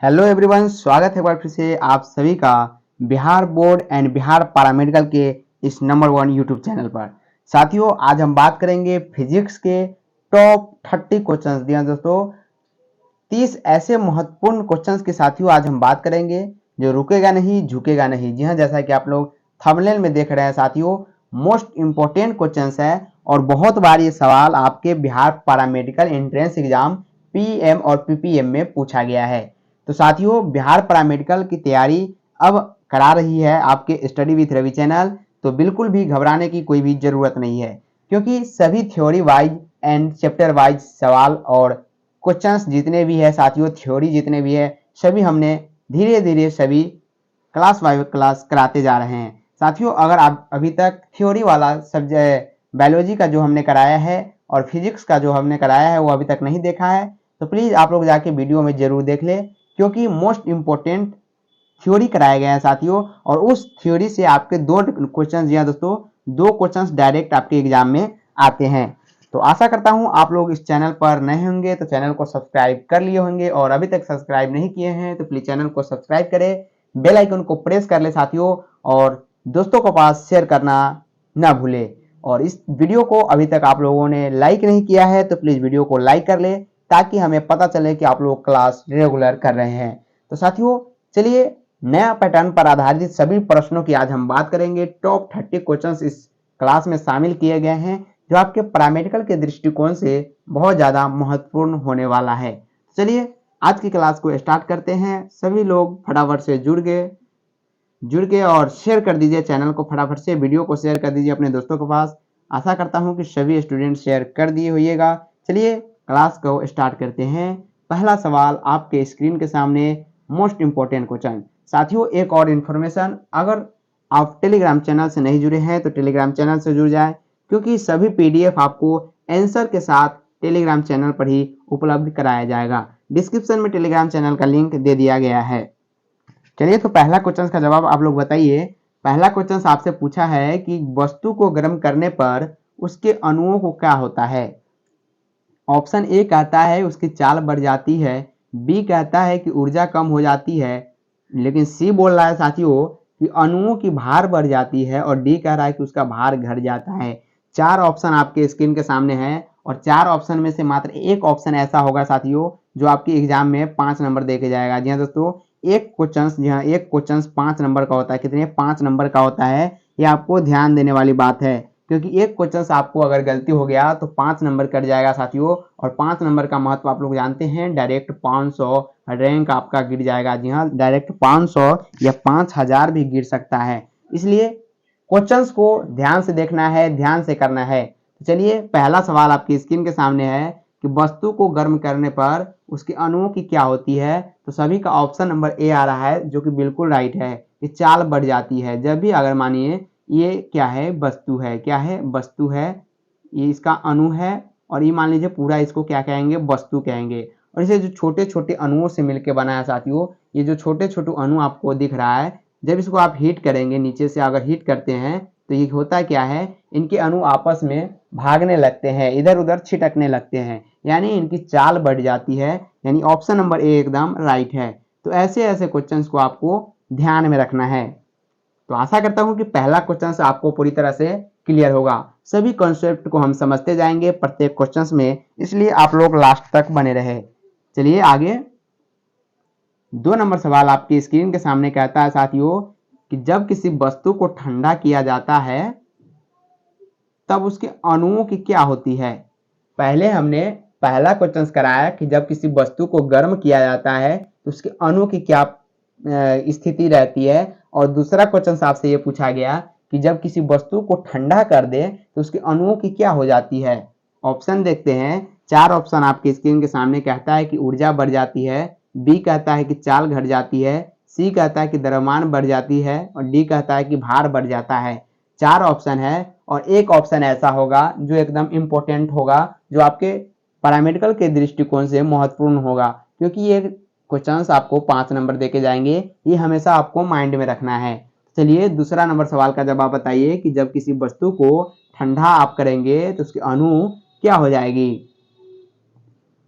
Hello everyone, स्वागत है एक बार फिर से आप सभी का Bihar board and Bihar paramedical के इस नंबर 1 यूट्यूब चैनल पर। साथियों, आज हम बात करेंगे फिजिक्स के टॉप 30 क्वेश्चंस। जी हाँ दोस्तों, 30 ऐसे महत्वपूर्ण क्वेश्चंस के साथियों आज हम बात करेंगे जो रुकेगा नहीं, झुकेगा नहीं। जी हाँ, जैसा कि आप लोग थंबनेल में देख रहे हैं साथियों, मोस्ट इंपॉर्टेंट क्वेश्चंस है और बहुत बार ये सवाल आपके Bihar paramedical entrance exam PM और पीपीएम में पूछा गया है। तो साथियों, बिहार पैरामेडिकल की तैयारी अब करा रही है आपके स्टडी विथ रवि चैनल। तो बिल्कुल भी घबराने की कोई भी जरूरत नहीं है, क्योंकि सभी theory wise and chapter wise सवाल और क्वेश्चंस जितने भी है साथियों, थ्योरी जितने भी है, सभी हमने धीरे धीरे सभी क्लास बाय क्लास कराते जा रहे हैं। साथियों, अगर आप अभी तक थ्योरी वाला सब्जेक्ट बायोलॉजी का जो हमने कराया है और फिजिक्स का जो हमने कराया है वो अभी तक नहीं देखा है, तो प्लीज़ आप लोग जाके वीडियो में जरूर देख ले, क्योंकि मोस्ट इंपॉर्टेंट थ्योरी कराए गए हैं साथियों। और उस थ्योरी से आपके दो क्वेश्चन, जी हाँ दोस्तों, दो क्वेश्चन डायरेक्ट आपके एग्जाम में आते हैं। तो आशा करता हूं आप लोग इस चैनल पर नए होंगे तो चैनल को सब्सक्राइब कर लिए होंगे, और अभी तक सब्सक्राइब नहीं किए हैं तो प्लीज चैनल को सब्सक्राइब करें, बेल आइकन को प्रेस कर ले साथियों, और दोस्तों के पास शेयर करना ना भूले। और इस वीडियो को अभी तक आप लोगों ने लाइक नहीं किया है तो प्लीज वीडियो को लाइक कर ले, ताकि हमें पता चले कि आप लोग क्लास रेगुलर कर रहे हैं। तो साथियों, चलिए नया पैटर्न पर आधारित सभी प्रश्नों की आज हम बात करेंगे। टॉप 30 क्वेश्चंस इस क्लास में शामिल किए गए हैं जो आपके पैरामेडिकल के दृष्टिकोण से बहुत ज़्यादा महत्वपूर्ण होने वाला है। चलिए आज की क्लास को स्टार्ट करते हैं। सभी लोग फटाफट से जुड़ के और शेयर कर दीजिए चैनल को, फटाफट से वीडियो को शेयर कर दीजिए अपने दोस्तों के पास। आशा करता हूं कि सभी स्टूडेंट शेयर कर दिए होइएगा। चलिए क्लास को स्टार्ट करते हैं। पहला सवाल आपके स्क्रीन के सामने, मोस्ट इंपॉर्टेंट क्वेश्चन। साथियों, एक और इन्फॉर्मेशन, अगर आप टेलीग्राम चैनल से नहीं जुड़े हैं तो टेलीग्राम चैनल से जुड़ जाए, क्योंकि सभी पीडीएफ आपको आंसर के साथ टेलीग्राम चैनल पर ही उपलब्ध कराया जाएगा। डिस्क्रिप्शन में टेलीग्राम चैनल का लिंक दे दिया गया है। चलिए, तो पहला क्वेश्चन का जवाब आप लोग बताइए। पहला क्वेश्चन आपसे पूछा है कि वस्तु को गर्म करने पर उसके अणुओं को क्या होता है। ऑप्शन ए कहता है उसकी चाल बढ़ जाती है, बी कहता है कि ऊर्जा कम हो जाती है, लेकिन सी बोल रहा है साथियों कि अणुओं की भार बढ़ जाती है, और डी कह रहा है कि उसका भार घट जाता है। चार ऑप्शन आपके स्क्रीन के सामने है, और चार ऑप्शन में से मात्र एक ऑप्शन ऐसा होगा साथियों जो आपके एग्जाम में 5 नंबर दे के जाएगा। जी हाँ दोस्तों, एक क्वेश्चन, जी हाँ, एक क्वेश्चन 5 नंबर का होता है। कितने? 5 नंबर का होता है। ये आपको ध्यान देने वाली बात है, क्योंकि एक क्वेश्चन आपको अगर गलती हो गया तो 5 नंबर कट जाएगा साथियों। और 5 नंबर का महत्व आप लोग जानते हैं, डायरेक्ट 500 रैंक आपका गिर जाएगा। जी हाँ, डायरेक्ट 500 या 5000 भी गिर सकता है। इसलिए क्वेश्चंस को ध्यान से देखना है, ध्यान से करना है। चलिए, पहला सवाल आपकी स्क्रीन के सामने है कि वस्तु को गर्म करने पर उसके अणुओं की क्या होती है। तो सभी का ऑप्शन नंबर ए आ रहा है, जो कि बिल्कुल राइट है। ये चाल बढ़ जाती है जब भी, अगर मानिए ये क्या है, वस्तु है, क्या है, वस्तु है, ये इसका अणु है, और ये मान लीजिए पूरा इसको क्या कहेंगे, वस्तु कहेंगे। और इसे जो छोटे छोटे अणुओं से मिलकर बना है साथियों, ये जो छोटे छोटे अणु आपको दिख रहा है, जब इसको आप हीट करेंगे, नीचे से अगर हीट करते हैं तो ये होता क्या है, इनके अणु आपस में भागने लगते हैं, इधर उधर छिटकने लगते हैं, यानी इनकी चाल बढ़ जाती है। यानी ऑप्शन नंबर ए एकदम राइट है। तो ऐसे ऐसे क्वेश्चंस को आपको ध्यान में रखना है। तो आशा करता हूं कि पहला क्वेश्चन आपको पूरी तरह से क्लियर होगा। सभी कॉन्सेप्ट को हम समझते जाएंगे प्रत्येक क्वेश्चन में, इसलिए आप लोग लास्ट तक बने रहे। चलिए आगे, 2 नंबर सवाल आपकी स्क्रीन के सामने कहता है साथियों कि जब किसी वस्तु को ठंडा किया जाता है तब उसके अणुओं की क्या होती है। पहले हमने पहला क्वेश्चन कराया कि जब किसी वस्तु को गर्म किया जाता है तो उसके अणु की क्या स्थिति रहती है, और दूसरा क्वेश्चन आपसे ये पूछा गया कि जब किसी वस्तु को ठंडा कर दे तो उसके अणुओं की क्या हो जाती है। ऑप्शन देखते हैं, 4 ऑप्शन आपके स्क्रीन के सामने। कहता है कि ऊर्जा बढ़ जाती है, बी कहता है कि चाल घट जाती है, सी कहता है कि द्रव्यमान बढ़ जाती है, और डी कहता है कि भार बढ़ जाता है। 4 ऑप्शन है, और एक ऑप्शन ऐसा होगा जो एकदम इंपॉर्टेंट होगा, जो आपके पैरामेडिकल के दृष्टिकोण से महत्वपूर्ण होगा, क्योंकि ये क्वेश्चंस आपको 5 नंबर देके जाएंगे, ये हमेशा आपको माइंड में रखना है। चलिए, दूसरा नंबर सवाल का जवाब बताइए कि जब किसी वस्तु को ठंडा आप करेंगे तो उसकी अणु क्या हो जाएगी।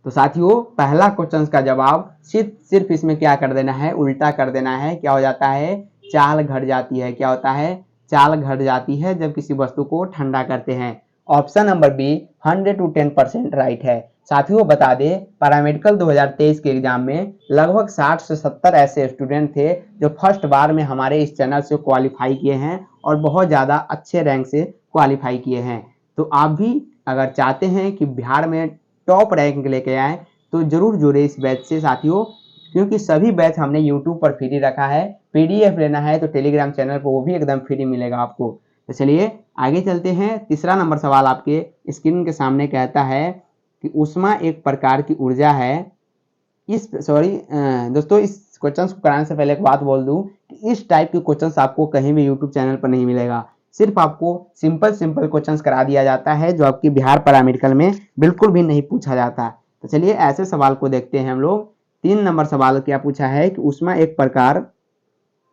तो साथियों पहला क्वेश्चन का जवाब सिर्फ इसमें क्या कर देना है, उल्टा कर देना है। क्या हो जाता है, चाल घट जाती है। क्या होता है, चाल घट जाती है जब किसी वस्तु को ठंडा करते हैं। Option number B 100 to 10% right है। साथियों बता दें, पैरामेडिकल 2023 के एग्जाम में लगभग 60 से 70 ऐसे स्टूडेंट थे जो फर्स्ट बार में हमारे इस चैनल से क्वालिफाई किए हैं और बहुत ज़्यादा अच्छे रैंक से क्वालिफाई किए हैं। तो आप भी अगर चाहते हैं कि बिहार में टॉप रैंक लेके आए तो जरूर जुड़े इस बैच से साथियों, क्योंकि सभी बैच हमने यूट्यूब पर फ्री रखा है। पीडीएफ लेना है तो टेलीग्राम चैनल पर वो भी एकदम फ्री मिलेगा आपको। तो चलिए आगे चलते हैं। तीसरा नंबर सवाल आपके स्क्रीन के सामने कहता है कि ऊष्मा एक प्रकार की ऊर्जा है। दोस्तों इस क्वेश्चन को कराने से पहले एक बात बोल दूं कि इस टाइप के क्वेश्चंस आपको कहीं भी यूट्यूब चैनल पर नहीं मिलेगा। सिर्फ आपको सिंपल क्वेश्चंस करा दिया जाता है जो आपकी बिहार पैरामेडिकल में बिल्कुल भी नहीं पूछा जाता। तो चलिए ऐसे सवाल को देखते हैं हम लोग। 3 नंबर सवाल क्या पूछा है कि ऊष्मा एक प्रकार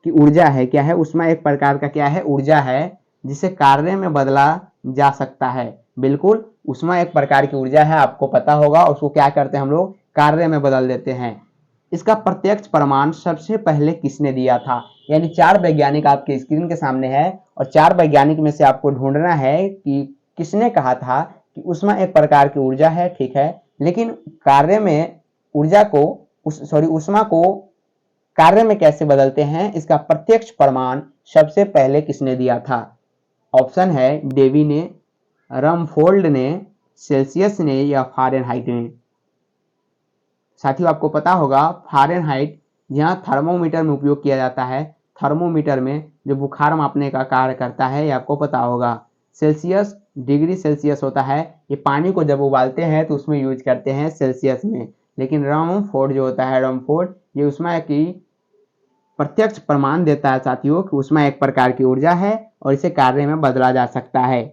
की ऊर्जा है। क्या है, ऊष्मा एक प्रकार का क्या है, ऊर्जा है जिसे कार्य में बदला जा सकता है। बिल्कुल ऊष्मा एक प्रकार की ऊर्जा है, आपको पता होगा। उसको क्या करते हैं हम लोग, कार्य में बदल देते हैं। इसका प्रत्यक्ष प्रमाण सबसे पहले किसने दिया था। यानी 4 वैज्ञानिक आपके स्क्रीन के सामने है और 4 वैज्ञानिक में से आपको ढूंढना है कि किसने कहा था कि ऊष्मा एक प्रकार की ऊर्जा है। ठीक है, लेकिन कार्य में ऊर्जा को ऊष्मा को कार्य में कैसे बदलते हैं, इसका प्रत्यक्ष प्रमाण सबसे पहले किसने दिया था। ऑप्शन है डेवी ने, रमफोल्ड ने, सेल्सियस ने या फारेनहाइट ने। साथियों आपको पता होगा फारेनहाइट जहां थर्मोमीटर में उपयोग किया जाता है, थर्मोमीटर में जो बुखार मापने का कार्य करता है, ये आपको पता होगा। सेल्सियस डिग्री सेल्सियस होता है, ये पानी को जब उबालते हैं तो उसमें यूज करते हैं सेल्सियस में। लेकिन रमफोर्ड जो होता है, रमफोर्ड ये ऊष्मा की प्रत्यक्ष प्रमाण देता है साथियों कि ऊष्मा एक प्रकार की ऊर्जा है और इसे कार्य में बदला जा सकता है।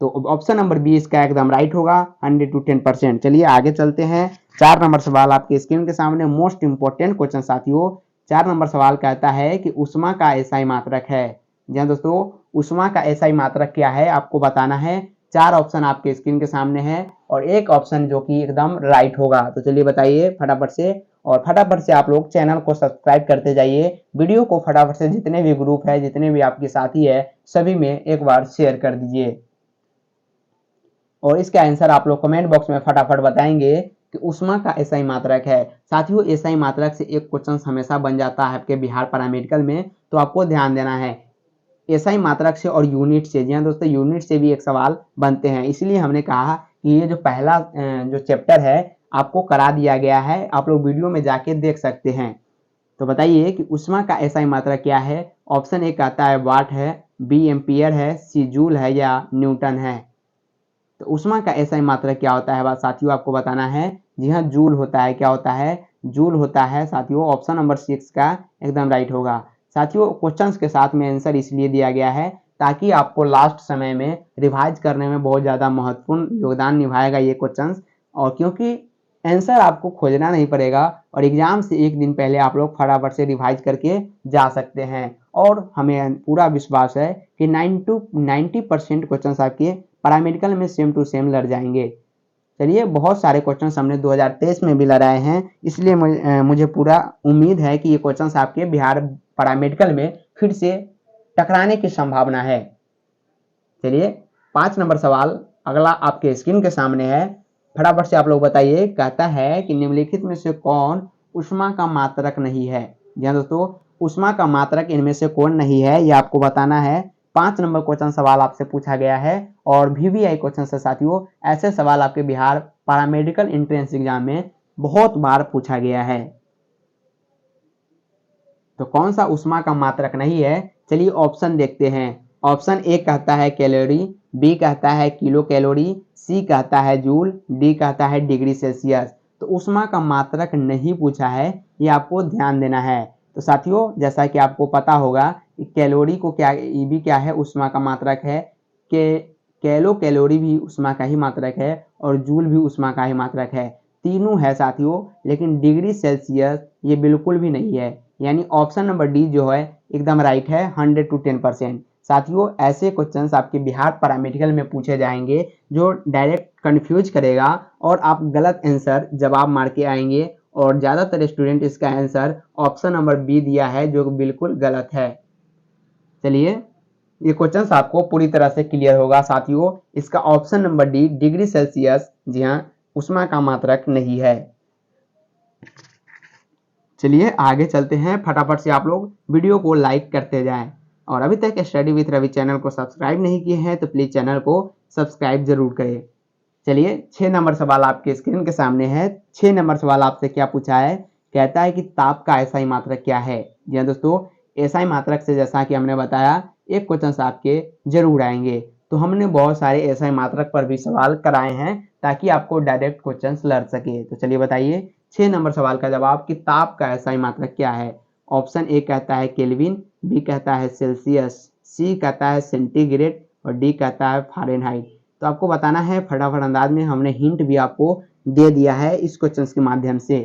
तो ऑप्शन नंबर बी इसका एकदम राइट होगा, 100 to 10%। चलिए आगे चलते हैं। 4 नंबर सवाल आपके स्क्रीन के सामने, मोस्ट इंपोर्टेंट क्वेश्चन साथियों। 4 नंबर सवाल कहता है कि ऊष्मा का एसआई मात्रक है। जी हाँ दोस्तों, ऊष्मा का एसआई मात्रक क्या है आपको बताना है। 4 ऑप्शन आपके स्क्रीन के सामने है और एक ऑप्शन जो कि एकदम राइट होगा। तो चलिए बताइए फटाफट से, और फटाफट से आप लोग चैनल को सब्सक्राइब करते जाइए। वीडियो को फटाफट से जितने भी ग्रुप है, जितने भी आपके साथी है, सभी में एक बार शेयर कर दीजिए। और इसका आंसर आप लोग कमेंट बॉक्स में फटाफट बताएंगे कि ऊष्मा का एसआई मात्रक है। साथियों एसआई मात्रक से एक क्वेश्चन हमेशा बन जाता है आपके बिहार पैरामेडिकल में, तो आपको ध्यान देना है। एसआई मात्रक से और यूनिट से, जी हाँ दोस्तों, यूनिट से भी एक सवाल बनते हैं। इसलिए हमने कहा कि ये जो पहला जो चैप्टर है आपको करा दिया गया है, आप लोग वीडियो में जाके देख सकते हैं। तो बताइए कि ऊष्मा का एसआई मात्रक क्या है। ऑप्शन ए कहता है वाट है, बी एम्पियर है, सी जूल है या न्यूटन है। तो ऊष्मा का एसआई मात्रक क्या होता है बात साथियों आपको बताना है। जी हाँ, जूल होता है। क्या होता है, जूल होता है साथियों। ऑप्शन नंबर 6 का एकदम राइट होगा। साथियों क्वेश्चंस के साथ में आंसर इसलिए दिया गया है ताकि आपको लास्ट समय में रिवाइज करने में बहुत ज़्यादा महत्वपूर्ण योगदान निभाएगा ये क्वेश्चंस। और क्योंकि आंसर आपको खोजना नहीं पड़ेगा और एग्जाम से एक दिन पहले आप लोग फटाफट से रिवाइज करके जा सकते हैं। और हमें पूरा विश्वास है कि 90% क्वेश्चन आपके पैरामेडिकल में सेम टू सेम लड़ जाएंगे। चलिए बहुत सारे क्वेश्चन हमने 2023 में भी लड़ाए हैं, इसलिए मुझे पूरा उम्मीद है कि ये क्वेश्चन आपके बिहार पैरामेडिकल में फिर से टकराने की संभावना है। चलिए 5 नंबर सवाल अगला आपके स्क्रीन के सामने है, फटाफट से आप लोग बताइए। कहता है कि निम्नलिखित में से कौन ऊष्मा का मात्रक नहीं है। जी हाँ दोस्तों, ऊष्मा का मात्रक इनमें से कौन नहीं है ये आपको बताना है। 5 नंबर क्वेश्चन सवाल आपसे पूछा गया है और वीवीआई क्वेश्चन से साथियों ऐसे सवाल आपके बिहार पैरामेडिकल एंट्रेंस एग्जाम में बहुत बार पूछा गया है। तो कौन सा ऊष्मा का मात्रक नहीं है, चलिए ऑप्शन देखते हैं। ऑप्शन ए कहता है कैलोरी, बी कहता है किलो कैलोरी, सी कहता है जूल, डी कहता है डिग्री सेल्सियस। तो ऊष्मा का मात्रक नहीं पूछा है, ये आपको ध्यान देना है। तो साथियों जैसा कि आपको पता होगा कि कैलोरी को क्या, ये भी क्या है, ऊष्मा का मात्रक है। कैलोरी भी ऊष्मा का ही मात्रक है और जूल भी ऊष्मा का ही मात्रक है। तीनों है साथियों, लेकिन डिग्री सेल्सियस ये बिल्कुल भी नहीं है। यानी ऑप्शन नंबर डी जो है एकदम राइट है, 100 to 10%। साथियों ऐसे क्वेश्चंस आपके बिहार पैरामेडिकल में पूछे जाएंगे जो डायरेक्ट कंफ्यूज करेगा और आप गलत आंसर जवाब मार के आएंगे, और ज़्यादातर स्टूडेंट इसका आंसर ऑप्शन नंबर बी दिया है जो बिल्कुल गलत है। चलिए ये क्वेश्चंस आपको पूरी तरह से क्लियर होगा साथियों। इसका option number D degree Celsius, जी हाँ, ऊष्मा का मात्रक नहीं है। चलिए आगे चलते हैं, फटाफट से आप लोग वीडियो को लाइक करते जाएं, और अभी तक स्टडी विथ रवि चैनल को सब्सक्राइब नहीं किए हैं तो प्लीज चैनल को सब्सक्राइब जरूर करें। चलिए 6 नंबर सवाल आपके स्क्रीन के सामने है। 6 नंबर सवाल आपसे क्या पूछा है, कहता है कि ताप का एसआई मात्रक क्या है। जी हाँ दोस्तों, एसआई मात्रक से जैसा कि हमने बताया एक क्वेश्चन आपके जरूर आएंगे, तो हमने बहुत सारे एसआई मात्रक पर भी सवाल कराए हैं ताकि आपको डायरेक्ट क्वेश्चन लड़ सके। तो चलिए बताइए 6 नंबर सवाल का जवाब कि ताप का एसआई मात्रक क्या है। ऑप्शन ए कहता है केल्विन, बी कहता है सेल्सियस, सी कहता है सेंटीग्रेड और डी कहता है फ़ारेनहाइट। तो आपको बताना है फटाफट अंदाज में, हमने हिंट भी आपको दे दिया है इस क्वेश्चन के माध्यम से।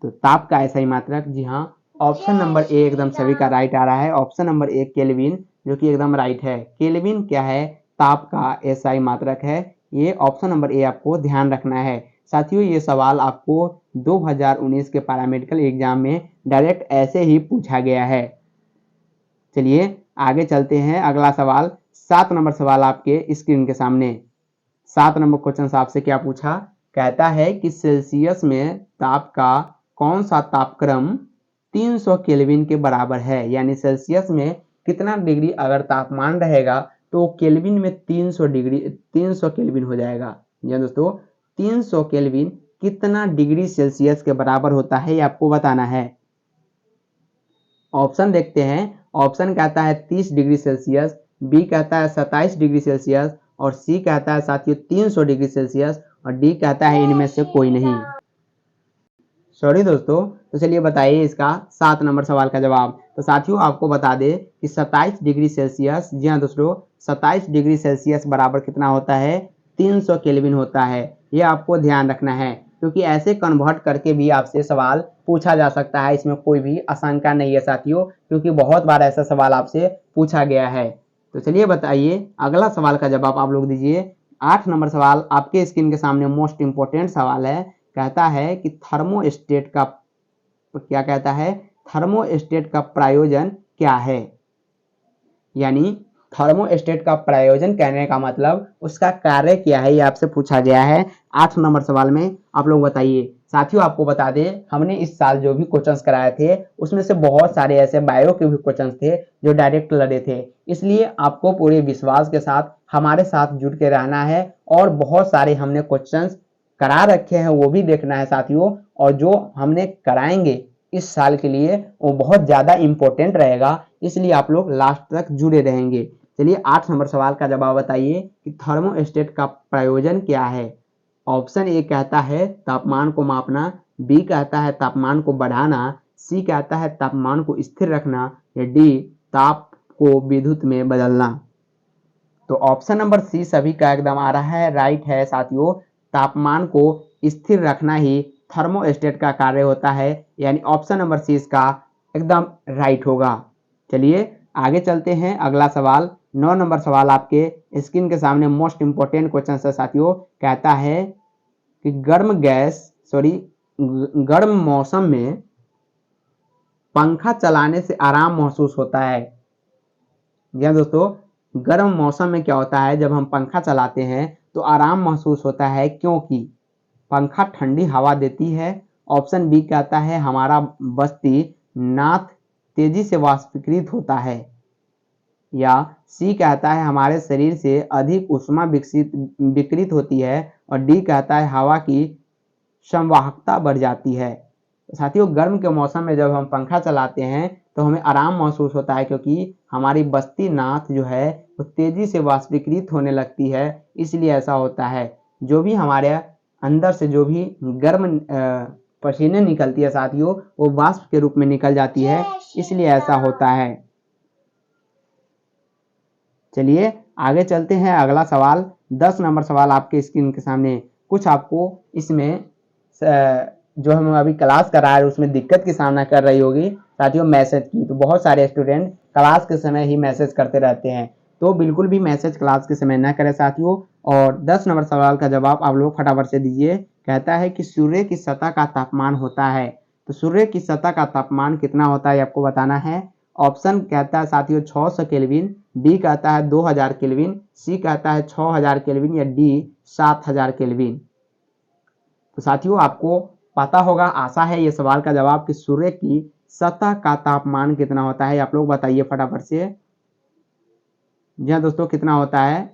तो ताप का एसआई मात्रक, जी हाँ, ऑप्शन नंबर ए एकदम सभी का राइट आ रहा है। ऑप्शन नंबर ए केल्विन, जो कि एकदम राइट है। केल्विन क्या है, ताप का एसआई मात्रक है। ये ऑप्शन नंबर ए आपको ध्यान रखना है। साथियों ये सवाल आपको 2019 के पैरामेडिकल एग्जाम में डायरेक्ट ऐसे ही पूछा गया है। चलिए आगे चलते हैं, अगला सवाल 7 नंबर सवाल आपके स्क्रीन के सामने। 7 नंबर क्वेश्चन आपसे क्या पूछा, कहता है कि सेल्सियस में ताप का कौन सा तापक्रम 300 केल्विन के बराबर है। यानी सेल्सियस में कितना डिग्री अगर तापमान रहेगा तो केल्विन में 300 केल्विन हो जाएगा। जी दोस्तों, 300 केल्विन कितना डिग्री सेल्सियस के बराबर होता है ये आपको बताना है। ऑप्शन देखते हैं। ऑप्शन कहता है 30 डिग्री सेल्सियस, बी कहता है 27 डिग्री सेल्सियस और सी कहता है साथियों 300 डिग्री सेल्सियस और डी कहता है इनमें से कोई नहीं। सॉरी दोस्तों, तो चलिए बताइए इसका 7 नंबर सवाल का जवाब। तो साथियों आपको बता दे कि 27 डिग्री सेल्सियस, जी हाँ दोस्तों, 27 डिग्री सेल्सियस बराबर कितना होता है, 300 केल्विन होता है। ये आपको ध्यान रखना है क्योंकि ऐसे कन्वर्ट करके भी आपसे सवाल पूछा जा सकता है, इसमें कोई भी आशंका नहीं है साथियों, क्योंकि बहुत बार ऐसा सवाल आपसे पूछा गया है। तो चलिए बताइए अगला सवाल का जवाब आप लोग दीजिए। 8 नंबर सवाल आपके स्क्रीन के सामने मोस्ट इंपोर्टेंट सवाल है। कहता है कि थर्मोस्टेट का क्या कहता है, थर्मोस्टेट का प्रयोजन क्या है। यानी थर्मोस्टेट का प्रयोजन कहने का मतलब उसका कार्य क्या है, ये आपसे पूछा गया है 8 नंबर सवाल में। आप लोग बताइए। साथियों आपको बता दें हमने इस साल जो भी क्वेश्चंस कराए थे उसमें से बहुत सारे ऐसे बायो के भी क्वेश्चंस थे जो डायरेक्ट लड़े थे, इसलिए आपको पूरे विश्वास के साथ हमारे साथ जुड़ के रहना है और बहुत सारे हमने क्वेश्चंस करा रखे हैं वो भी देखना है साथियों, और जो हमने कराएंगे इस साल के लिए वो बहुत ज़्यादा इम्पोर्टेंट रहेगा, इसलिए आप लोग लास्ट तक जुड़े रहेंगे। चलिए 8 नंबर सवाल का जवाब बताइए कि थर्मोस्टेट का प्रयोजन क्या है। ऑप्शन ए कहता है तापमान को मापना, बी कहता है तापमान को बढ़ाना, सी कहता है तापमान को स्थिर रखना या डी ताप को विद्युत में बदलना। तो ऑप्शन नंबर सी सभी का एकदम आ रहा है, राइट है साथियों। तापमान को स्थिर रखना ही थर्मोस्टेट का कार्य होता है, यानी ऑप्शन नंबर सी इसका एकदम राइट होगा। चलिए आगे चलते हैं, अगला सवाल 9 नंबर सवाल आपके स्क्रीन के सामने मोस्ट इंपोर्टेंट क्वेश्चन है साथियों। कहता है कि गर्म मौसम में पंखा चलाने से आराम महसूस होता है। जी दोस्तों, गर्म मौसम में क्या होता है, जब हम पंखा चलाते हैं तो आराम महसूस होता है क्योंकि पंखा ठंडी हवा देती है। ऑप्शन बी कहता है हमारा बस्ती नाथ तेजी से वाष्पीकृत होता है, या सी कहता है हमारे शरीर से अधिक ऊष्मा विकृत होती है और डी कहता है हवा की संवाहकता बढ़ जाती है। साथियों गर्म के मौसम में जब हम पंखा चलाते हैं तो हमें आराम महसूस होता है क्योंकि हमारी बस्ती नाथ जो है वो तेजी से वाष्पीकृत होने लगती है, इसलिए ऐसा होता है। जो भी हमारे अंदर से जो भी गर्म पसीने निकलती है साथियों वो वाष्प के रूप में निकल जाती है, इसलिए ऐसा होता है। चलिए आगे चलते हैं, अगला सवाल 10 नंबर सवाल आपके स्क्रीन के सामने। कुछ आपको इसमें जो हम अभी क्लास कर रहा है उसमें दिक्कत की सामना कर रही होगी साथियों मैसेज की। तो बहुत सारे स्टूडेंट क्लास के समय ही मैसेज करते रहते हैं, तो बिल्कुल भी मैसेज क्लास के समय ना करें साथियों। और 10 नंबर सवाल का जवाब आप लोग फटाफट से दीजिए। कहता है कि सूर्य की सतह का तापमान होता है, तो सूर्य की सतह का तापमान कितना होता है आपको बताना है। ऑप्शन कहता है साथियों 600 केल्विन, बी कहता है 2000 केल्विन, सी कहता है 6000 केल्विन या डी 7000 केल्विन। तो साथियों आपको पता होगा, आशा है ये सवाल का जवाब कि सूर्य की सतह का तापमान कितना होता है। आप लोग बताइए फटाफट से। जी हाँ दोस्तों, कितना होता है।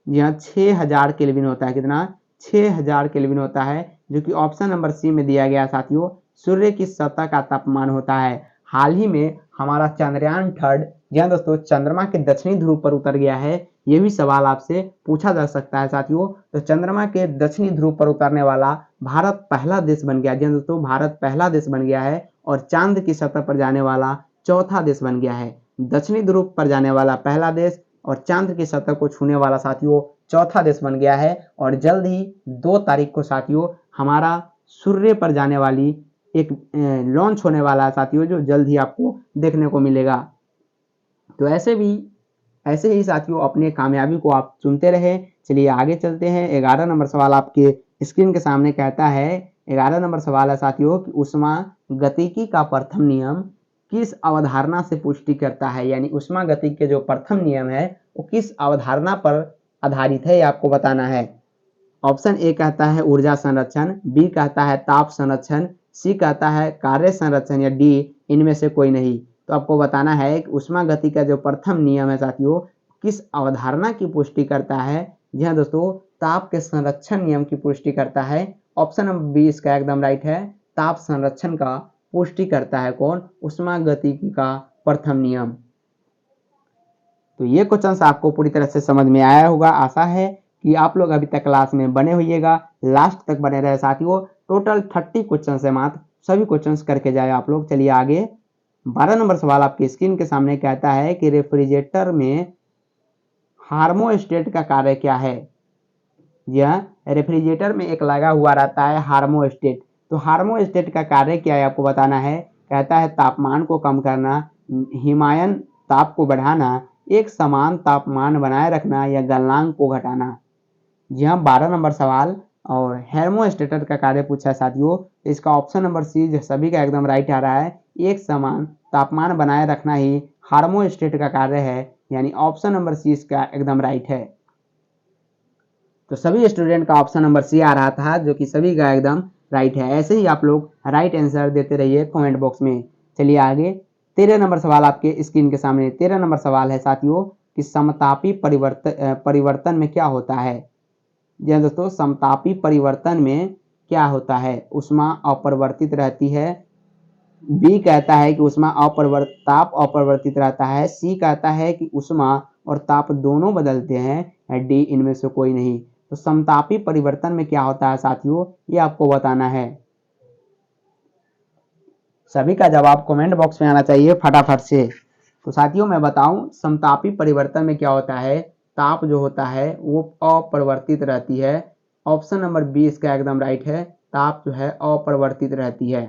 जी हाँ 6000 केल्विन होता है। कितना, 6000 केल्विन होता है, जो कि ऑप्शन नंबर सी में दिया गया साथियों। सूर्य की सतह का तापमान होता है। हाल ही में हमारा चंद्रयान 3, जी हाँ दोस्तों, चंद्रमा के दक्षिणी ध्रुव पर उतर गया है। ये भी सवाल आपसे पूछा जा सकता है साथियों। तो चंद्रमा के दक्षिणी ध्रुव पर उतरने वाला भारत पहला देश बन गया। जी हाँ दोस्तों, भारत पहला देश बन गया है और चांद की सतह पर जाने वाला चौथा देश बन गया है। दक्षिणी ध्रुव पर जाने वाला पहला देश और चांद की सतह को छूने वाला साथियों चौथा देश बन गया है। और जल्द ही 2 तारीख को साथियों हमारा सूर्य पर जाने वाली एक लॉन्च होने वाला है साथियों, जो जल्द ही आपको देखने को मिलेगा। तो ऐसे ही साथियों अपने कामयाबी को आप चुनते रहे। चलिए आगे चलते हैं। 11 नंबर सवाल आपके स्क्रीन के सामने कहता है, 11 नंबर सवाल है साथियों कि ऊष्मा गतिकी का प्रथम नियम किस अवधारणा से पुष्टि करता है। यानी ऊष्मा गतिकी के जो प्रथम नियम है वो किस अवधारणा पर आधारित है, ये आपको बताना है। ऑप्शन ए कहता है ऊर्जा संरक्षण, बी कहता है ताप संरक्षण, सी कहता है कार्य संरक्षण या डी इनमें से कोई नहीं। तो आपको बताना है कि ऊष्मा गति का जो प्रथम नियम है साथियों किस अवधारणा की पुष्टि करता है। जी हाँ दोस्तों, ताप के संरक्षण नियम की पुष्टि करता है। ऑप्शन नंबर बी इसका एकदम राइट है। ताप संरक्षण का पुष्टि करता है कौन, ऊष्मा गतिकी का प्रथम नियम। तो ये क्वेश्चन आपको पूरी तरह से समझ में आया होगा। आशा है कि आप लोग अभी तक क्लास में बने होइएगा, लास्ट तक बने रहे साथियों। टोटल 30 क्वेश्चन है मात्र, सभी क्वेश्चन करके जाए आप लोग। चलिए आगे। 12 नंबर सवाल आपके स्क्रीन के सामने कहता है कि रेफ्रिजरेटर में हार्मोस्टेट का कार्य क्या है। यह रेफ्रिजरेटर में एक लगा हुआ रहता है हार्मोस्टेट। तो हार्मोस्टेट का कार्य क्या है आपको बताना है। कहता है तापमान को कम करना, हिमायन ताप को बढ़ाना, एक समान तापमान बनाए रखना या गलनांक को घटाना। जी हाँ 12 नंबर सवाल और हेर्मोस्टेटर का कार्य पूछा है साथियों। इसका ऑप्शन नंबर सी जो सभी का एकदम राइट आ रहा है। एक समान तापमान बनाए रखना ही हार्मोस्टेट का कार्य है, यानी ऑप्शन नंबर सी इसका एकदम राइट है। तो सभी स्टूडेंट का ऑप्शन नंबर सी आ रहा था, जो कि सभी का एकदम राइट है। ऐसे ही आप लोग राइट आंसर देते रहिए कमेंट बॉक्स में। चलिए आगे। 13 नंबर सवाल आपके स्क्रीन के सामने 13 नंबर सवाल है साथियों कि समतापी परिवर्तन में क्या होता है। जी हाँ दोस्तों, समतापी परिवर्तन में क्या होता है। ऊष्मा अपरिवर्तित रहती है, बी कहता है कि ताप अपरिवर्तित रहता है, सी कहता है कि ऊष्मा और ताप दोनों बदलते हैं, डी इनमें से कोई नहीं। तो समतापी परिवर्तन में क्या होता है साथियों, ये आपको बताना है। सभी का जवाब कमेंट बॉक्स में आना चाहिए फटाफट से। तो साथियों मैं बताऊं समतापी परिवर्तन में क्या होता है। ताप जो होता है वो अपरिवर्तित रहती है। ऑप्शन नंबर बी इसका एकदम राइट है। ताप जो है अपरिवर्तित रहती है।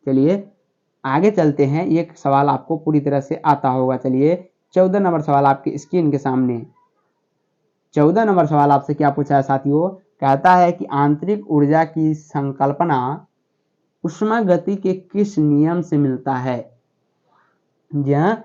चलिए आगे चलते हैं। ये सवाल आपको पूरी तरह से आता होगा। चलिए 14 नंबर सवाल आपके स्क्रीन के सामने। 14 नंबर सवाल आपसे क्या पूछा है साथियों। कहता है कि आंतरिक ऊर्जा की संकल्पना ऊष्मा गति के किस नियम से मिलता है। यह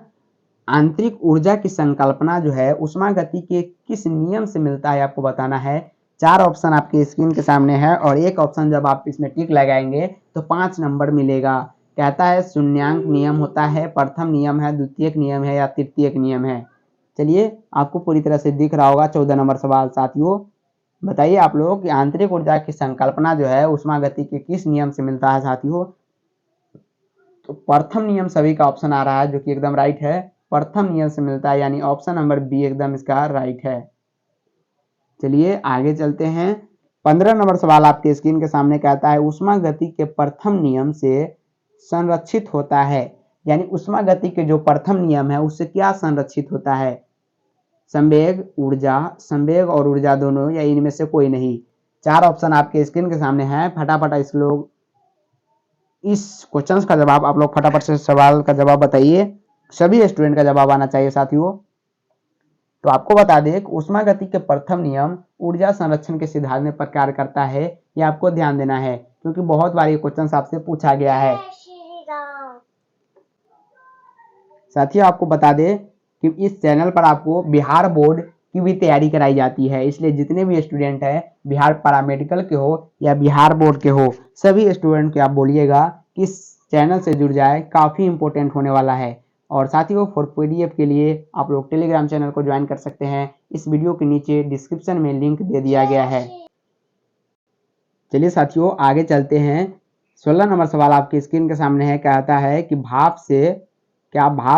आंतरिक ऊर्जा की संकल्पना जो है ऊष्मा गति के किस नियम से मिलता है, आपको बताना है। 4 ऑप्शन आपके स्क्रीन के सामने है और एक ऑप्शन जब आप इसमें टिक लगाएंगे तो 5 नंबर मिलेगा। कहता है शून्यांक नियम होता है, प्रथम नियम है, द्वितीयक नियम है या तृतीयक नियम है। चलिए आपको पूरी तरह से दिख रहा होगा 14 नंबर सवाल साथियों। बताइए आप लोग कि आंतरिक ऊर्जा की संकल्पना जो है ऊष्मा गति के किस नियम से मिलता है साथियों। तो प्रथम नियम सभी का ऑप्शन आ रहा है, जो कि एकदम राइट है। प्रथम नियम से मिलता है, यानी ऑप्शन नंबर बी एकदम इसका राइट है। चलिए आगे चलते हैं। 15 नंबर सवाल आपके स्क्रीन के सामने कहता है ऊष्मा गति के प्रथम नियम से संरक्षित होता है। यानी ऊष्मा गति के जो प्रथम नियम है उससे क्या संरक्षित होता है। संवेग, ऊर्जा, संवेग और ऊर्जा दोनों या इनमें से कोई नहीं। 4 ऑप्शन आपके स्क्रीन के सामने है, फटाफट इस लोग इस क्वेश्चन का जवाब आप लोग फटाफट से सवाल का जवाब बताइए, सभी स्टूडेंट का जवाब आना चाहिए साथियों। तो आपको बता दें कि ऊष्मागति के प्रथम नियम ऊर्जा संरक्षण के सिद्धांत पर कार्य करता है, ये आपको ध्यान देना है क्योंकि बहुत बार ये क्वेश्चन आपसे पूछा गया है। साथियों आपको बता दें कि इस चैनल पर आपको बिहार बोर्ड की भी तैयारी कराई जाती है, इसलिए जितने भी स्टूडेंट हैं बिहार पैरामेडिकल के हो या बिहार बोर्ड के हो, सभी स्टूडेंट के आप बोलिएगा कि इस चैनल से जुड़ जाए, काफ़ी इंपॉर्टेंट होने वाला है। और साथियों फॉर पीडीएफ के लिए आप लोग टेलीग्राम चैनल को ज्वाइन कर सकते हैं, इस वीडियो के नीचे डिस्क्रिप्शन में लिंक दे दिया गया है। चलिए साथियों आगे चलते हैं। 16 नंबर सवाल आपकी स्क्रीन के सामने है, कहता है कि भाप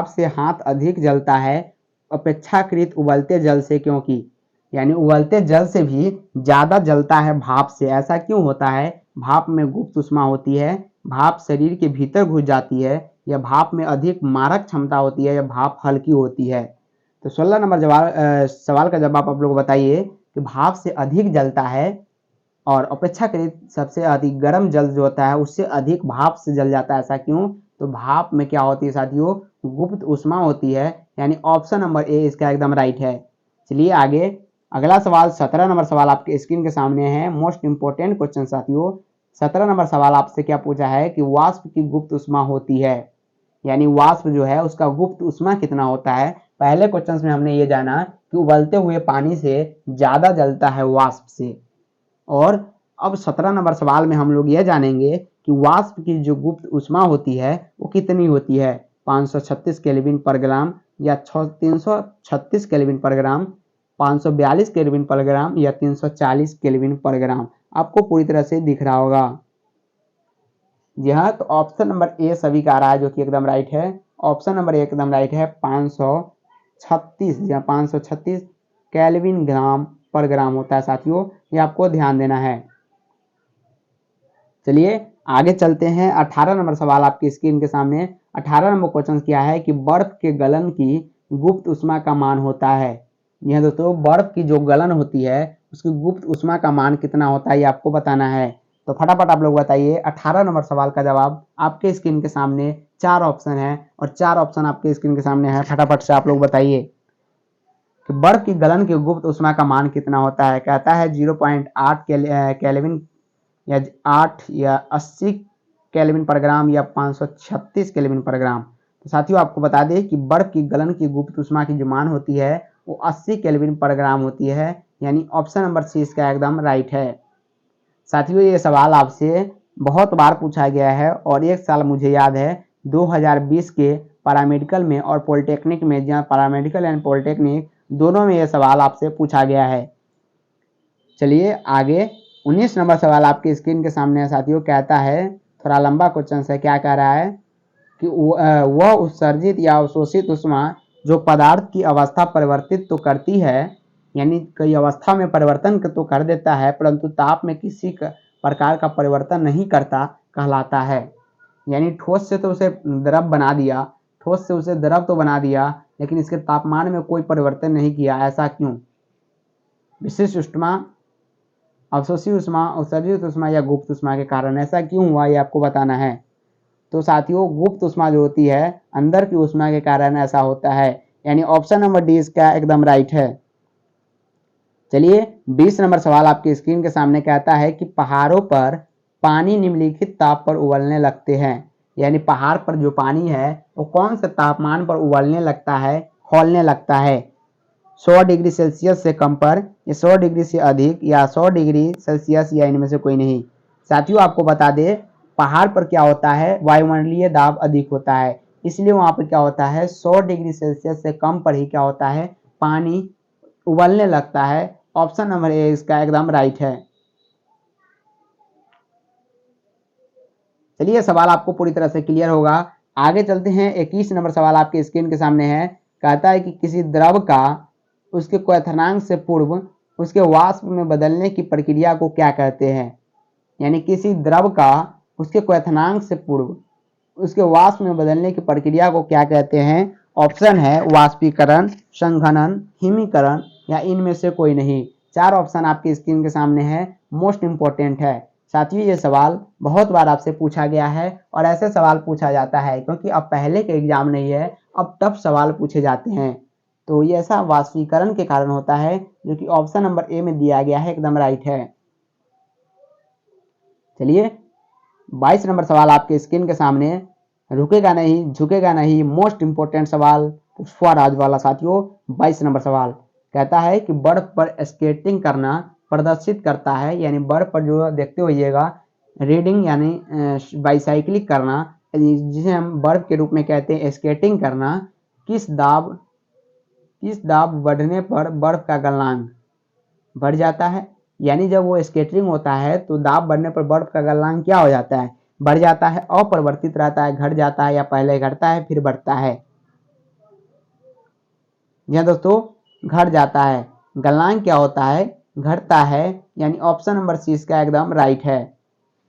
से हाथ अधिक जलता है अपेक्षाकृत उबलते जल से, क्योंकि यानी उबलते जल से भी ज़्यादा जलता है भाप से, ऐसा क्यों होता है? भाप में गुप्त ऊष्मा होती है, भाप शरीर के भीतर घुस जाती है, या भाप में अधिक मारक क्षमता होती है, या भाप हल्की होती है। तो 16 नंबर सवाल का जवाब आप लोग बताइए कि भाप से अधिक जलता है और अपेक्षाकृत सबसे अधिक गर्म जल जो होता है उससे अधिक भाप से जल जाता है, ऐसा क्यों? तो भाप में क्या होती है साथियों? गुप्त ऊष्मा होती है, यानी ऑप्शन नंबर ए इसका एकदम राइट है। चलिए आगे अगला सवाल 17 नंबर सवाल आपके स्क्रीन के सामने है, मोस्ट इंपोर्टेंट क्वेश्चन साथियों। 17 नंबर सवाल आपसे क्या पूछा है कि वाष्प की गुप्त ऊष्मा होती है, यानी वाष्प जो है उसका गुप्त ऊष्मा कितना होता है। पहले क्वेश्चन में हमने ये जाना कि उबलते हुए पानी से ज्यादा जलता है वाष्प से, और अब 17 नंबर सवाल में हम लोग यह जानेंगे कि वाष्प की जो गुप्त ऊष्मा होती है वो कितनी होती है, 536 केल्विन पर ग्राम, या 336 केल्विन पर ग्राम, 542 केल्विन पर ग्राम, या 340 केल्विन पर ग्राम। आपको पूरी तरह से दिख रहा होगा। जी हाँ, तो ऑप्शन नंबर ए सभी का आ रहा है जो कि एकदम राइट है। ऑप्शन नंबर ए एकदम राइट है, 536 या 536 केल्विन ग्राम पर ग्राम होता है साथियों, ये आपको ध्यान देना है। चलिए आगे चलते हैं। 18 नंबर सवाल आपकी स्क्रीन के सामने। 18 नंबर क्वेश्चन क्या है कि बर्फ के गलन की गुप्त ऊष्मा का मान होता है। यह दोस्तों बर्फ की जो गलन होती है उसकी गुप्त ऊष्मा का मान कितना होता है ये आपको बताना है। तो फटाफट आप लोग बताइए। 18 नंबर सवाल का जवाब आपके स्क्रीन के सामने 4 ऑप्शन है और 4 ऑप्शन आपके स्क्रीन के सामने है, फटाफट से आप लोग बताइए कि बर्फ की गलन की गुप्त ऊष्मा का मान कितना होता है। कहता है 0.8 केल्विन, या 8 या 80 केल्विन पर ग्राम, या 536 केल्विन पर ग्राम। तो साथियों आपको बता दें कि बर्फ की गलन की गुप्त ऊष्मा की जो मान होती है वो 80 केल्विन पर ग्राम होती है, यानी ऑप्शन नंबर सी इसका एकदम राइट है। साथियों ये सवाल आपसे बहुत बार पूछा गया है और एक साल मुझे याद है 2020 के पैरामेडिकल में और पॉलिटेक्निक में, जहाँ पैरामेडिकल एंड पॉलिटेक्निक दोनों में ये सवाल आपसे पूछा गया है। चलिए आगे 19 नंबर सवाल आपकी स्क्रीन के सामने है साथियों। कहता है, थोड़ा लंबा क्वेश्चन है, क्या कह रहा है कि वह उत्सर्जित या अवशोषित ऊष्मा जो पदार्थ की अवस्था परिवर्तित तो करती है, यानी कई अवस्था में परिवर्तन तो कर देता है परंतु ताप में किसी प्रकार का परिवर्तन नहीं करता, कहलाता है। यानी ठोस से तो उसे द्रव बना दिया, ठोस से उसे द्रव तो बना दिया लेकिन इसके तापमान में कोई परिवर्तन नहीं किया, ऐसा क्यों? विशिष्ट ऊष्मा, अवशोषित ऊष्मा, उत्सर्जित ऊष्मा या गुप्त ऊष्मा के कारण ऐसा क्यों हुआ ये आपको बताना है। तो साथियों गुप्त ऊष्मा जो होती है अंदर की ऊष्मा के कारण ऐसा होता है, यानी ऑप्शन नंबर डी इसका एकदम राइट है। चलिए 20 नंबर सवाल आपकी स्क्रीन के सामने कहता है कि पहाड़ों पर पानी निम्नलिखित ताप पर उबलने लगते हैं, यानी पहाड़ पर जो पानी है वो कौन से तापमान पर उबलने लगता है, खौलने लगता है। 100 डिग्री सेल्सियस से कम पर, या 100 डिग्री से अधिक, या 100 डिग्री सेल्सियस, या इनमें से कोई नहीं। साथियों आपको बता दें पहाड़ पर क्या होता है, वायुमंडलीय दाब अधिक होता है, इसलिए वहां पर क्या होता है 100 डिग्री सेल्सियस से कम पर ही क्या होता है, पानी उबलने लगता है। ऑप्शन नंबर ए इसका एकदम राइट है। चलिए सवाल आपको पूरी तरह से क्लियर होगा। आगे चलते हैं। 21 नंबर सवाल आपके स्क्रीन के सामने है। कहता है कि किसी द्रव का उसके क्वथनांक से पूर्व उसके वाष्प में बदलने की प्रक्रिया को क्या कहते हैं। यानी किसी द्रव का उसके क्वथनांक से पूर्व उसके वाष्प में बदलने की प्रक्रिया को क्या कहते हैं। ऑप्शन है वाष्पीकरण, संघनन, हिमीकरण, या इनमें से कोई नहीं। 4 ऑप्शन आपकी स्क्रीन के सामने है, मोस्ट इंपॉर्टेंट है। साथियों ये सवाल बहुत बार आपसे पूछा गया है और ऐसे सवाल पूछा जाता है क्योंकि अब पहले के एग्जाम नहीं है, अब टफ सवाल पूछे जाते हैं। तो ये ऐसा वाष्पीकरण के कारण होता है, जो कि ऑप्शन नंबर ए में दिया गया है, एकदम राइट है। चलिए 22 नंबर सवाल आपके स्क्रीन के सामने, रुकेगा नहीं झुकेगा नहीं, मोस्ट इंपोर्टेंट सवाल पुष्पराज वाला साथियों। 22 नंबर सवाल कहता है कि बर्फ पर स्केटिंग करना प्रदर्शित करता है, यानी बर्फ पर जो देखते होइएगा रीडिंग यानी बाइसाइकिलिंग करना, जिसे हम बर्फ के रूप में कहते हैं स्केटिंग करना, किस दाब बढ़ने पर बर्फ का गलनांक बढ़ जाता है। यानी जब वो स्केटरिंग होता है तो दाब बढ़ने पर बर्फ का गलनांक क्या हो जाता है, बढ़ जाता है, अपरिवर्तित रहता है, घट जाता है, या पहले घटता है फिर बढ़ता है। यह दोस्तों घट जाता है। गलनांक क्या होता है, घटता है, यानी ऑप्शन नंबर सी इसका एकदम राइट है।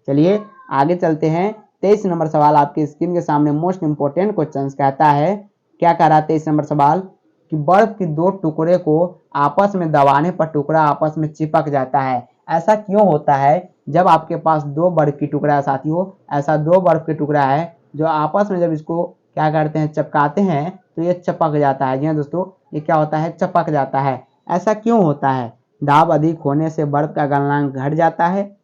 चलिए आगे चलते हैं। 23 नंबर सवाल आपके स्क्रीन के सामने, मोस्ट इंपोर्टेंट क्वेश्चन कहता है, क्या कह रहा है 23 नंबर सवाल कि बर्फ की दो टुकड़े को आपस में दबाने पर टुकड़ा आपस में चिपक जाता है। ऐसा क्यों होता है, जब आपके पास दो बर्फ की टुकड़ा है साथियों, ऐसा दो बर्फ के टुकड़ा है जो आपस में जब इसको क्या करते हैं, चिपकाते हैं, तो ये चिपक जाता है। जी हाँ दोस्तों, ये क्या होता है, चिपक जाता है। ऐसा क्यों होता है, दाब अधिक होने से बर्फ का गलनांक घट जाता है।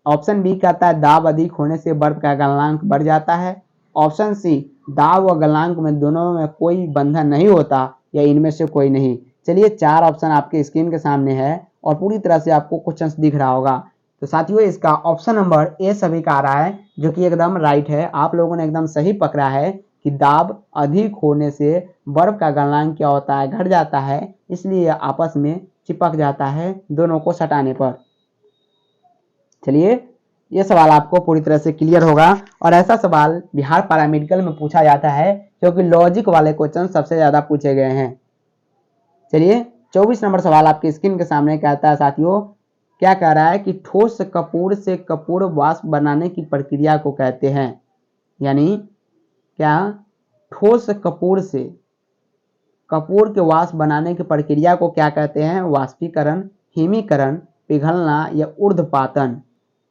ऑप्शन बी कहता है दाब अधिक होने से बर्फ का गलनांक बढ़ जाता है। ऑप्शन सी दाब व गलनांक में दोनों में कोई बंधन नहीं होता, या इनमें से कोई नहीं। चलिए 4 ऑप्शन आपके स्क्रीन के सामने है और पूरी तरह से आपको क्वेश्चन दिख रहा होगा। तो साथियों इसका ऑप्शन नंबर ए सभी का आ रहा है, जो कि एकदम राइट है। आप लोगों ने एकदम सही पकड़ा है कि दाब अधिक होने से बर्फ का गलनांक क्या होता है, घट जाता है, इसलिए आपस में चिपक जाता है दोनों को सटाने पर। चलिए ये सवाल आपको पूरी तरह से क्लियर होगा, और ऐसा सवाल बिहार पैरामेडिकल में पूछा जाता है क्योंकि लॉजिक वाले क्वेश्चन सबसे ज्यादा पूछे गए हैं। चलिए 24 नंबर सवाल आपकी स्क्रीन के सामने कहता है साथियों, क्या कह रहा है कि ठोस कपूर से कपूर वाष्प बनाने की प्रक्रिया को कहते हैं। यानी क्या, ठोस कपूर से कपूर के वाष्प बनाने की प्रक्रिया को क्या कहते हैं, वाष्पीकरण, हिमीकरण, पिघलना या ऊर्ध्वपातन।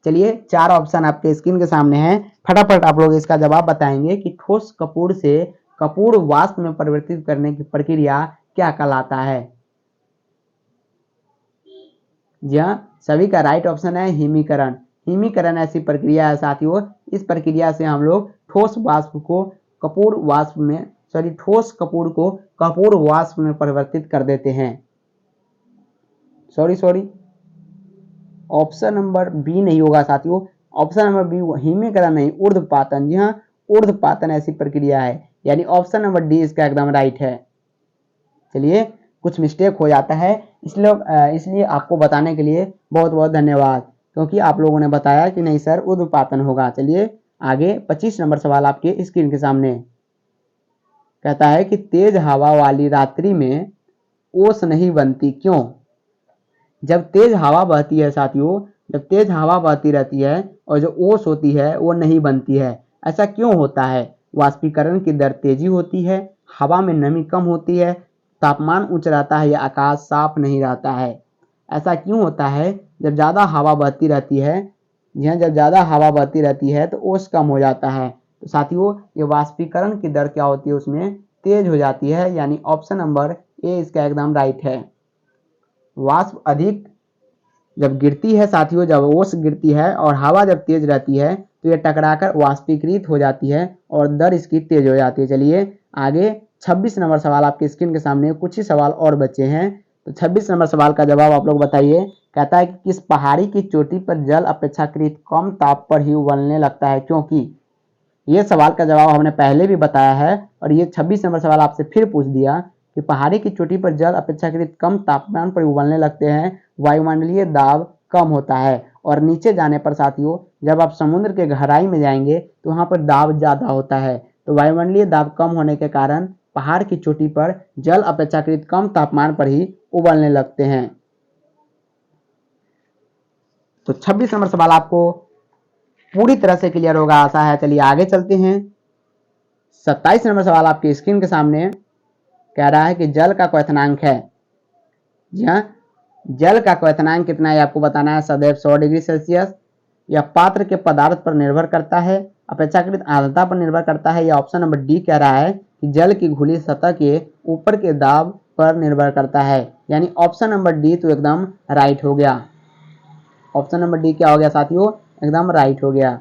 चलिए 4 ऑप्शन आपके स्क्रीन के सामने हैं, फटाफट आप लोग इसका जवाब बताएंगे कि ठोस कपूर से कपूर वाष्प में परिवर्तित करने की प्रक्रिया क्या कहलाता है। जी हाँ, सभी का राइट ऑप्शन है हिमीकरण। हिमीकरण ऐसी प्रक्रिया है साथियों, इस प्रक्रिया से हम लोग ठोस वाष्प को कपूर वाष्प में ठोस कपूर को कपूर वाष्प में परिवर्तित कर देते हैं। ऑप्शन नंबर बी नहीं होगा साथियों, ऑप्शन नंबर बी हिमीकरण नहीं, ऊर्ध्वपातन। जी हाँ, ऊर्ध्वपातन ऐसी प्रक्रिया है, यानी ऑप्शन नंबर डी इसका एकदम राइट है। चलिए कुछ मिस्टेक हो जाता है, इसलिए आपको बताने के लिए बहुत बहुत धन्यवाद, क्योंकि आप लोगों ने बताया कि नहीं सर ऊर्ध्वपातन होगा। चलिए आगे 25 नंबर सवाल आपके स्क्रीन के सामने कहता है कि तेज हवा वाली रात्रि में ओस नहीं बनती, क्यों। जब तेज हवा बहती है साथियों, जब तेज हवा बहती रहती है और जो ओस होती है वो नहीं बनती है, ऐसा क्यों होता है। वाष्पीकरण की दर तेजी होती है, हवा में नमी कम होती है, तापमान उच्च रहता है, या आकाश साफ नहीं रहता है। ऐसा क्यों होता है, जब ज़्यादा हवा बहती रहती है, जब ज़्यादा हवा बहती रहती है तो ओस कम हो जाता है। तो साथियों ये वाष्पीकरण की दर क्या होती है, उसमें तेज हो जाती है, यानी ऑप्शन नंबर ए इसका एकदम राइट है। वाष्प अधिक जब गिरती है साथियों, जब ओस गिरती है और हवा जब तेज रहती है तो ये टकराकर वाष्पीकृत हो जाती है और दर इसकी तेज हो जाती है। चलिए आगे 26 नंबर सवाल आपके स्क्रीन के सामने, कुछ ही सवाल और बचे हैं, तो 26 नंबर सवाल का जवाब आप लोग बताइए। कहता है कि किस पहाड़ी की चोटी पर जल अपेक्षाकृत कम ताप पर ही उबलने लगता है, क्योंकि। ये सवाल का जवाब हमने पहले भी बताया है, और ये 26 नंबर सवाल आपसे फिर पूछ दिया कि पहाड़ी की चोटी पर जल अपेक्षाकृत कम तापमान पर उबलने लगते हैं, वायुमंडलीय दाब कम होता है, और नीचे जाने पर साथियों जब आप समुद्र के गहराई में जाएंगे तो वहां पर दाब ज्यादा होता है। तो वायुमंडलीय दाब कम होने के कारण पहाड़ की चोटी पर जल अपेक्षाकृत कम तापमान पर ही उबलने लगते हैं। तो 26 नंबर सवाल आपको पूरी तरह से क्लियर होगा, आशा है। चलिए आगे चलते हैं। 27 नंबर सवाल आपकी स्क्रीन के सामने कह रहा है कि जल का क्वथनांक है। जी हाँ, जल का क्वथनांक कितना है आपको बताना है। सदैव 100 डिग्री सेल्सियस, या पात्र के पदार्थ पर निर्भर करता है, अपेक्षाकृत आर्द्रता पर निर्भर करता है, या ऑप्शन नंबर डी कह रहा है कि जल की घुली सतह के ऊपर के दाब पर निर्भर करता है। यानी ऑप्शन नंबर डी तो एकदम राइट हो गया। ऑप्शन नंबर डी क्या हो गया साथियों, एकदम राइट हो गया।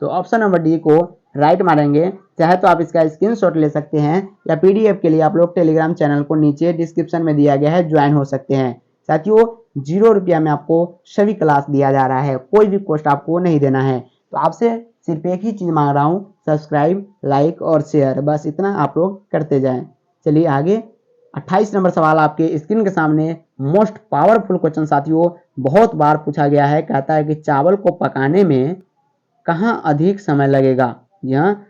तो ऑप्शन नंबर डी को राइट मारेंगे। चाहे तो आप इसका स्क्रीनशॉट ले सकते हैं या पीडीएफ के लिए आप लोग टेलीग्राम चैनल को नीचे डिस्क्रिप्शन में दिया गया है, ज्वाइन हो सकते हैं। साथियों 0 रुपया में आपको सभी क्लास दिया जा रहा है, कोई भी कॉस्ट आपको नहीं देना है। तो आपसे सिर्फ एक ही चीज मांग रहा हूँ, सब्सक्राइब, लाइक और शेयर, बस इतना आप लोग करते जाएं। चलिए आगे 28 नंबर सवाल आपके स्क्रीन के सामने। मोस्ट पावरफुल क्वेश्चन साथियों, बहुत बार पूछा गया है। कहता है कि चावल को पकाने में कहाँ अधिक समय लगेगा। यहाँ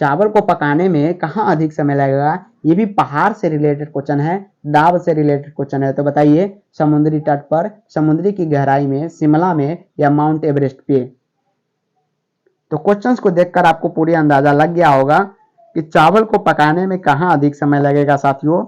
चावल को पकाने में कहाँ अधिक समय लगेगा, ये भी पहाड़ से रिलेटेड क्वेश्चन है, दाब से रिलेटेड क्वेश्चन है। तो बताइए, समुद्री तट पर, समुद्री की गहराई में, शिमला में, या माउंट एवरेस्ट पे। तो क्वेश्चंस को देखकर आपको पूरी अंदाजा लग गया होगा कि चावल को पकाने में कहाँ अधिक समय लगेगा साथियों,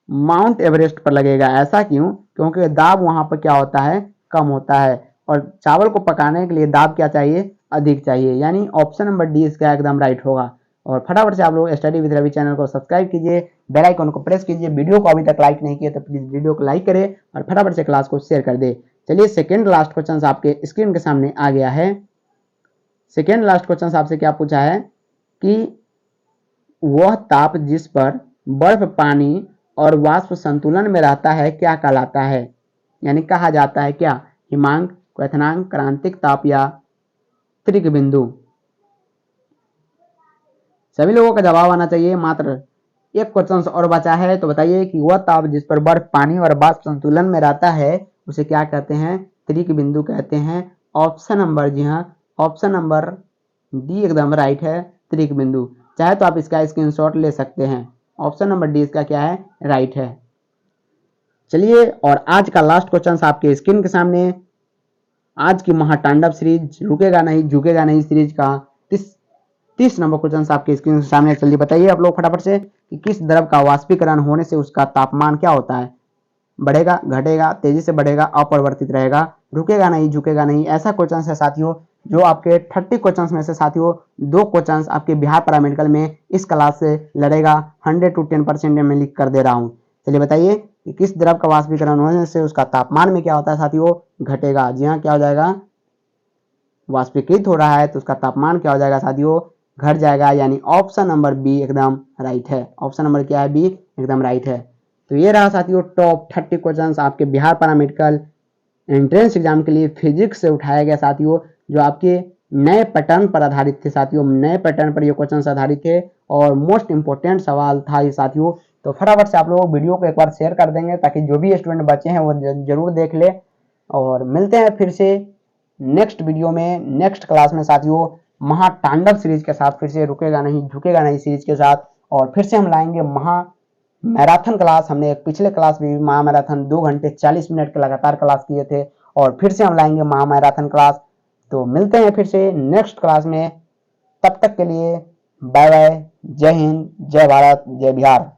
माउंट एवरेस्ट पर लगेगा। ऐसा क्यों, क्योंकि दाब वहां पर क्या होता है, कम होता है, और चावल को पकाने के लिए दाब क्या चाहिए, अधिक चाहिए। यानी ऑप्शन नंबर डी इसका एकदम राइट होगा। और फटाफट से आप लोग स्टडी विद रवि चैनल को सब्सक्राइब कीजिए, बेल आइकन को प्रेस कीजिए। वीडियो को अभी तक लाइक नहीं किया तो प्लीज वीडियो को लाइक करें और फटाफट से क्लास को शेयर कर दे। चलिए सेकेंड लास्ट क्वेश्चन आपके स्क्रीन के सामने आ गया है। सेकेंड लास्ट क्वेश्चन आपसे क्या पूछा है कि वह ताप जिस पर बर्फ, पानी और वाष्प संतुलन में रहता है क्या कहलाता है। यानी कहा जाता है क्या, हिमांक, क्वथनांक, क्रांतिक ताप या त्रिक बिंदु। सभी लोगों का जवाब आना चाहिए। मात्र एक क्वेश्चन और बचा है। तो बताइए कि वह ताप जिस पर बर्फ, पानी और वाष्प संतुलन में रहता है उसे क्या कहते हैं, त्रिक बिंदु कहते हैं। ऑप्शन नंबर, जी हाँ, ऑप्शन नंबर डी एकदम राइट है, त्रिक बिंदु। चाहे तो आप इसका स्क्रीनशॉट ले सकते हैं। ऑप्शन नंबर डी इसका क्या है, राइट है। चलिए और आज का लास्ट क्वेश्चन आपके स्क्रीन के सामने। आज की महातांडव सीरीज रुकेगा नहीं झुकेगा नहीं सीरीज का 30 नंबर क्वेश्चन आपके स्क्रीन के सामने। चलिए बताइए आप लोग फटाफट से कि किस द्रव का वाष्पीकरण होने से उसका तापमान क्या होता है, बढ़ेगा, घटेगा, तेजी से बढ़ेगा, अपरिवर्तित रहेगा, रुकेगा नहीं झुकेगा नहीं। ऐसा क्वेश्चन है साथियों जो आपके 30 क्वेश्चन में से साथियों 2 क्वेश्चन आपके बिहार पैरामेडिकल में इस क्लास से लड़ेगा। 100 to 10% में लिख कर दे रहा हूँ। चलिए बताइए कि किस द्रव का वाष्पीकरण होने से उसका तापमान में क्या होता है साथियों, घटेगा। जी हाँ, क्या हो जाएगा, वाष्पीकृत हो रहा है तो उसका तापमान क्या हो जाएगा साथियों, घट जाएगा। यानी ऑप्शन नंबर बी एकदम राइट है। ऑप्शन नंबर क्या है, बी एकदम राइट है। तो ये रहा साथियों टॉप 30 क्वेश्चंस आपके बिहार पैरामेडिकल एंट्रेंस एग्जाम के लिए फिजिक्स से उठाया गया साथियों, जो आपके नए पैटर्न पर आधारित थे साथियों। नए पैटर्न पर ये क्वेश्चन आधारित थे और मोस्ट इंपोर्टेंट सवाल था ये साथियों। तो फटाफट से आप लोग वीडियो को एक बार शेयर कर देंगे ताकि जो भी स्टूडेंट बचे हैं वो जरूर देख ले। और मिलते हैं फिर से नेक्स्ट वीडियो में, नेक्स्ट क्लास में साथियों, महातांडव सीरीज के साथ, फिर से रुकेगा नहीं झुकेगा नहीं सीरीज के साथ। और फिर से हम लाएंगे महा मैराथन क्लास। हमने एक पिछले क्लास में भी महा मैराथन 2 घंटे 40 मिनट के लगातार क्लास किए थे और फिर से हम लाएंगे महा मैराथन क्लास। तो मिलते हैं फिर से नेक्स्ट क्लास में। तब तक के लिए बाय बाय, जय हिंद, जय भारत, जय बिहार।